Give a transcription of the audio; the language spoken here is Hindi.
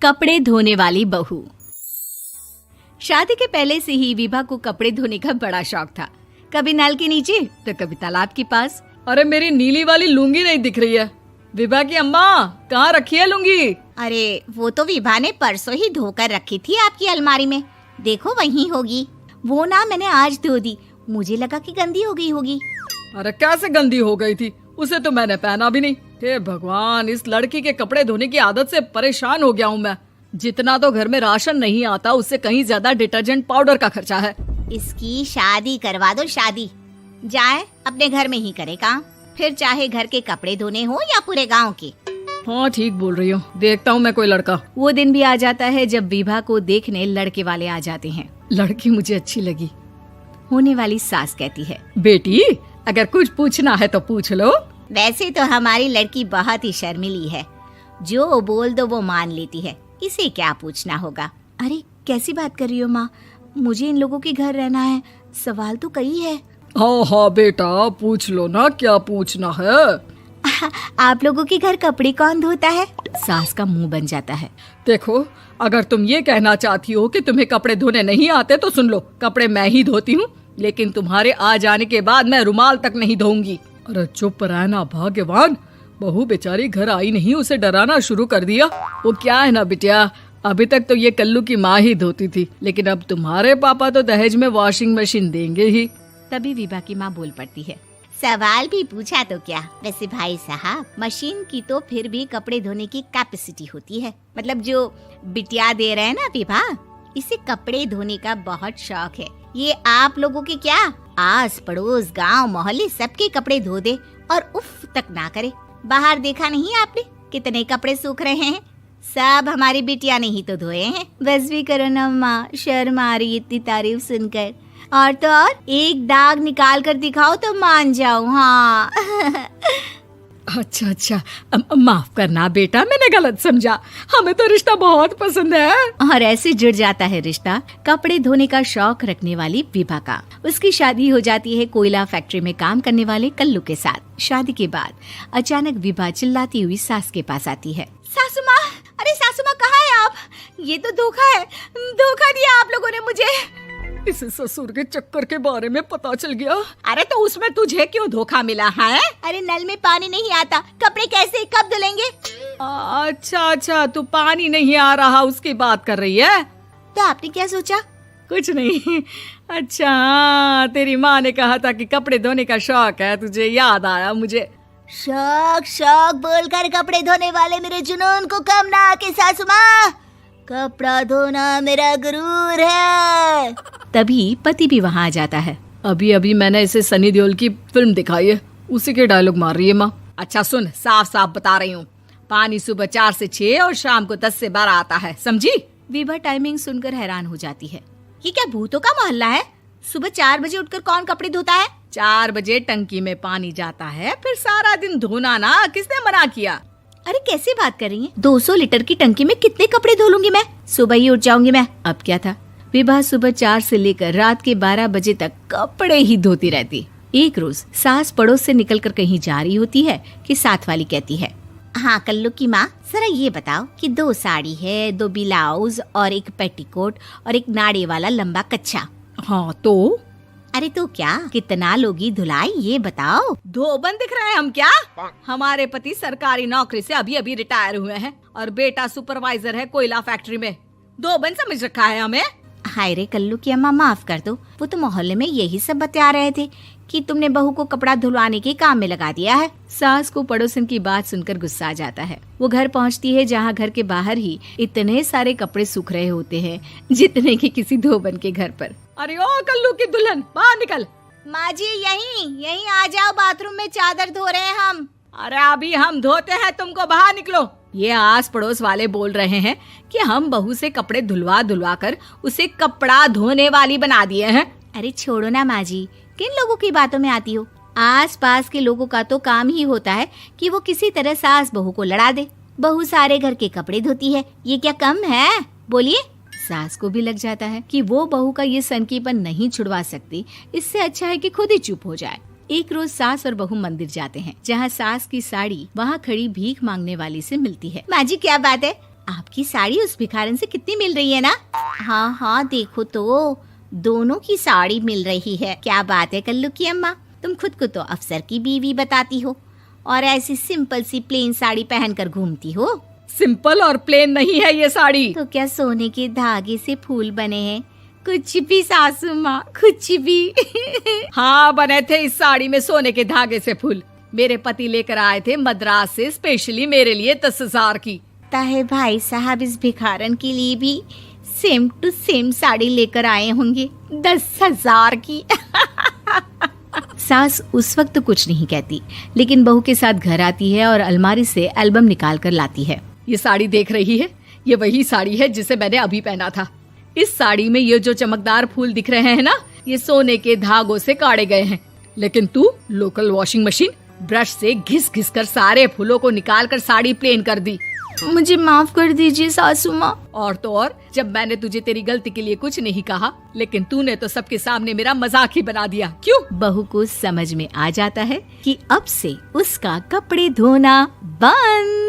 कपड़े धोने वाली बहू। शादी के पहले से ही विभा को कपड़े धोने का बड़ा शौक था। कभी नल के नीचे तो कभी तालाब के पास। अरे मेरी नीली वाली लुंगी नहीं दिख रही है। विभा की अम्मा, कहाँ रखी है लुंगी? अरे वो तो विभा ने परसों ही धोकर रखी थी आपकी अलमारी में, देखो वहीं होगी। वो ना मैंने आज धो दी, मुझे लगा कि गंदी हो गई होगी। अरे कैसे गंदी हो गई थी? उसे तो मैंने पहना भी नहीं। हे भगवान, इस लड़की के कपड़े धोने की आदत से परेशान हो गया हूँ मैं। जितना तो घर में राशन नहीं आता, उससे कहीं ज्यादा डिटर्जेंट पाउडर का खर्चा है। इसकी शादी करवा दो, शादी जाए अपने घर में ही करे काम, फिर चाहे घर के कपड़े धोने हो या पूरे गांव के। हाँ ठीक बोल रही हो, देखता हूँ मैं कोई लड़का। वो दिन भी आ जाता है जब विभा को देखने लड़के वाले आ जाते हैं। लड़की मुझे अच्छी लगी। होने वाली सास कहती है, बेटी अगर कुछ पूछना है तो पूछ लो। वैसे तो हमारी लड़की बहुत ही शर्मीली है, जो बोल दो वो मान लेती है, इसे क्या पूछना होगा। अरे कैसी बात कर रही हो माँ, मुझे इन लोगों के घर रहना है, सवाल तो कई है। हाँ हाँ बेटा, पूछ लो ना, क्या पूछना है। आप लोगों के घर कपड़े कौन धोता है? सास का मुंह बन जाता है। देखो, अगर तुम ये कहना चाहती हो कि तुम्हें कपड़े धोने नहीं आते तो सुन लो, कपड़े मैं ही धोती हूँ, लेकिन तुम्हारे आ जाने के बाद मैं रुमाल तक नहीं धोऊंगी। अरे चुप रहना भाग्यवान, बहू बेचारी घर आई नहीं, उसे डराना शुरू कर दिया। वो क्या है ना बिटिया, अभी तक तो ये कल्लू की माँ ही धोती थी, लेकिन अब तुम्हारे पापा तो दहेज में वॉशिंग मशीन देंगे ही। तभी विभा की माँ बोल पड़ती है, सवाल भी पूछा तो क्या। वैसे भाई साहब, मशीन की तो फिर भी कपड़े धोने की कैपेसिटी होती है। मतलब जो बिटिया दे रहे हैं ना विभा, इसे कपड़े धोने का बहुत शौक है। ये आप लोगों के क्या, आस पड़ोस गांव मोहल्ले सबके कपड़े धो दे और उफ तक ना करे। बाहर देखा नहीं आपने कितने कपड़े सूख रहे हैं? सब हमारी बिटिया ने ही तो धोए हैं। बस भी करो ना माँ, शर्म आ रही इतनी तारीफ सुनकर। और तो और एक दाग निकाल कर दिखाओ तो मान जाऊं। हाँ अच्छा, माफ करना बेटा, मैंने गलत समझा। हमें तो रिश्ता बहुत पसंद है। और ऐसे जुड़ जाता है रिश्ता कपड़े धोने का शौक रखने वाली विभा का। उसकी शादी हो जाती है कोयला फैक्ट्री में काम करने वाले कल्लू के साथ। शादी के बाद अचानक विभा चिल्लाती हुई सास के पास आती है। सासू माँ, अरे सासू माँ कहाँ है आप? ये तो धोखा है, धोखा दिया आप लोगों ने मुझे। इसे ससुर के चक्कर के बारे में पता चल गया। अरे तो उसमें तुझे क्यों धोखा मिला है? अरे नल में पानी नहीं आता, कपड़े कैसे कब धुलेंगे? अच्छा, तू पानी नहीं आ रहा उसकी बात कर रही है। तो आपने क्या सोचा? कुछ नहीं। अच्छा, तेरी माँ ने कहा था कि कपड़े धोने का शौक है तुझे, याद आया मुझे। शौक बोलकर कपड़े धोने वाले मेरे जुनून को कम ना आके सासू माँ, कपड़ा धोना मेरा गुरूर है। तभी पति भी वहाँ आ जाता है। अभी मैंने इसे सनी देओल की फिल्म दिखाई है, उसी के डायलॉग मार रही है माँ। अच्छा सुन, साफ बता रही हूँ, पानी सुबह 4 से 6 और शाम को 10 से 12 आता है, समझी? विभा टाइमिंग सुनकर हैरान हो जाती है। ये क्या भूतों का मोहल्ला है? सुबह 4 बजे उठकर कौन कपड़े धोता है? 4 बजे टंकी में पानी जाता है, फिर सारा दिन धोना ना, किसने मना किया? अरे कैसी बात कर रही हैं? 200 लीटर की टंकी में कितने कपड़े धो लूंगी मैं? सुबह ही उठ जाऊंगी मैं। अब क्या था, विभा सुबह 4 से लेकर रात के 12 बजे तक कपड़े ही धोती रहती। एक रोज सास पड़ोस से निकलकर कहीं जा रही होती है कि साथ वाली कहती है, हाँ कल्लू की माँ, जरा ये बताओ कि 2 साड़ी है, 2 ब्लाउज और एक पेटीकोट और एक नाड़े वाला लंबा कच्छा। हाँ तो? अरे तो क्या, कितना लोगी धुलाई ये बताओ। धोबन दिख रहे हैं हम क्या? हमारे पति सरकारी नौकरी से अभी रिटायर हुए हैं और बेटा सुपरवाइजर है कोयला फैक्ट्री में। धोबन समझ रखा है हमें। हाय रे कल्लू की अम्मा, माफ कर दो, वो तो मोहल्ले में यही सब बता रहे थे कि तुमने बहू को कपड़ा धुलवाने के काम में लगा दिया है। सास को पड़ोसन की बात सुनकर गुस्सा आ जाता है। वो घर पहुंचती है जहां घर के बाहर ही इतने सारे कपड़े सूख रहे होते हैं जितने कि किसी धोबन के घर पर। अरे ओ कल्लू की दुल्हन, बाहर निकल। माँ जी यहीं आ जाओ, बाथरूम में चादर धो रहे हैं हम। अरे अभी हम धोते हैं, तुमको बाहर निकलो। ये आस पड़ोस वाले बोल रहे हैं कि हम बहू से कपड़े धुलवा कर उसे कपड़ा धोने वाली बना दिए हैं। अरे छोड़ो ना माँ जी, किन लोगों की बातों में आती हो? आस पास के लोगों का तो काम ही होता है कि वो किसी तरह सास बहू को लड़ा दे। बहू सारे घर के कपड़े धोती है, ये क्या कम है? बोलिए। सास को भी लग जाता है कि वो बहू का ये सनकीपन नहीं छुड़वा सकती, इससे अच्छा है कि खुद ही चुप हो जाए। एक रोज सास और बहू मंदिर जाते हैं, जहाँ सास की साड़ी वहाँ खड़ी भीख मांगने वाली से मिलती है। माँ जी क्या बात है, आपकी साड़ी उस भिखारन से कितनी मिल रही है ना? हाँ हाँ देखो तो, दोनों की साड़ी मिल रही है। क्या बात है कल्लू की अम्मा, तुम खुद को तो अफसर की बीवी बताती हो और ऐसी सिंपल सी प्लेन साड़ी पहनकर घूमती हो। सिंपल और प्लेन नहीं है ये साड़ी। तो क्या सोने के धागे से फूल बने हैं? कुछ भी सासू माँ, कुछ भी। हाँ बने थे इस साड़ी में सोने के धागे से फूल। मेरे पति लेकर आए थे मद्रास से स्पेशली मेरे लिए 10,000 की। ताहे भाई साहब इस भिखारन के लिए भी सेम टू सेम साड़ी लेकर आए होंगे 10,000 की। सास उस वक्त तो कुछ नहीं कहती, लेकिन बहू के साथ घर आती है और अलमारी से एल्बम निकाल कर लाती है। ये साड़ी देख रही है, ये वही साड़ी है जिसे मैंने अभी पहना था। इस साड़ी में ये जो चमकदार फूल दिख रहे हैं ना, ये सोने के धागों से काढ़े गए हैं। लेकिन तू लोकल वॉशिंग मशीन ब्रश से घिस घिस कर सारे फूलों को निकाल कर साड़ी प्लेन कर दी। मुझे माफ कर दीजिए सासू माँ। और तो और, जब मैंने तुझे तेरी गलती के लिए कुछ नहीं कहा, लेकिन तूने तो सबके सामने मेरा मजाक ही बना दिया। क्यों? बहू को समझ में आ जाता है कि अब से उसका कपड़े धोना बंद।